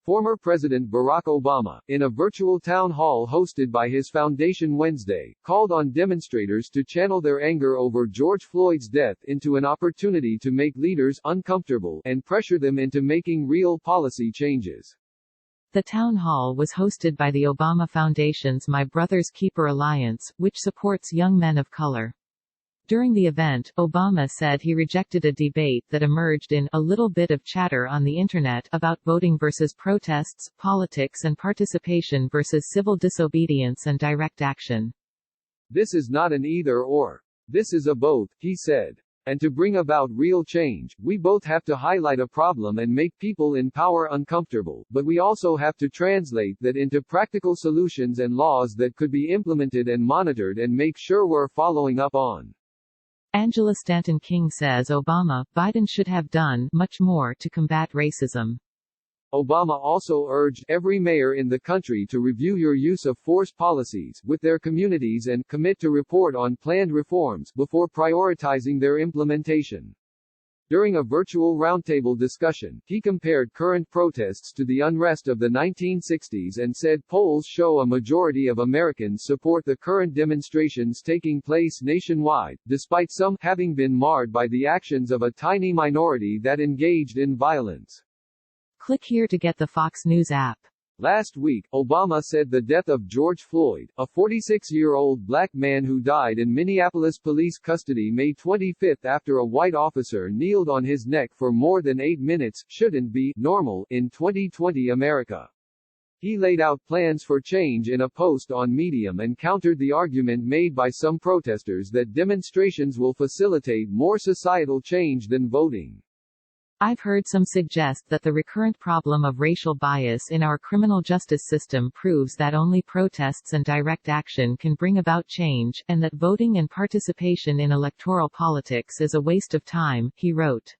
Former President Barack Obama, in a virtual town hall hosted by his foundation Wednesday, called on demonstrators to channel their anger over George Floyd's death into an opportunity to make leaders uncomfortable and pressure them into making real policy changes. The town hall was hosted by the Obama Foundation's My Brother's Keeper Alliance, which supports young men of color. During the event, Obama said he rejected a debate that emerged in a little bit of chatter on the Internet about voting versus protests, politics and participation versus civil disobedience and direct action. This is not an either-or. This is a both, he said. And to bring about real change, we both have to highlight a problem and make people in power uncomfortable, but we also have to translate that into practical solutions and laws that could be implemented and monitored and make sure we're following up on. Angela Stanton King says Biden should have done much more to combat racism. Obama also urged every mayor in the country to review your use of force policies with their communities and commit to report on planned reforms before prioritizing their implementation. During a virtual roundtable discussion, he compared current protests to the unrest of the 1960s and said polls show a majority of Americans support the current demonstrations taking place nationwide, despite some having been marred by the actions of a tiny minority that engaged in violence. Click here to get the Fox News app. Last week, Obama said the death of George Floyd, a 46-year-old black man who died in Minneapolis police custody May 25 after a white officer kneeled on his neck for more than 8 minutes, shouldn't be normal in 2020 America. He laid out plans for change in a post on Medium and countered the argument made by some protesters that demonstrations will facilitate more societal change than voting. I've heard some suggest that the recurrent problem of racial bias in our criminal justice system proves that only protests and direct action can bring about change, and that voting and participation in electoral politics is a waste of time, he wrote.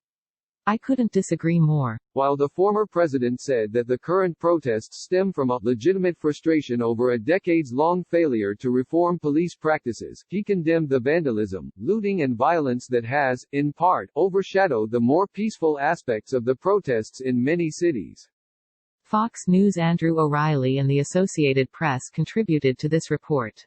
I couldn't disagree more. While the former president said that the current protests stem from a legitimate frustration over a decades-long failure to reform police practices, he condemned the vandalism, looting and violence that has, in part, overshadowed the more peaceful aspects of the protests in many cities. Fox News' Andrew O'Reilly and the Associated Press contributed to this report.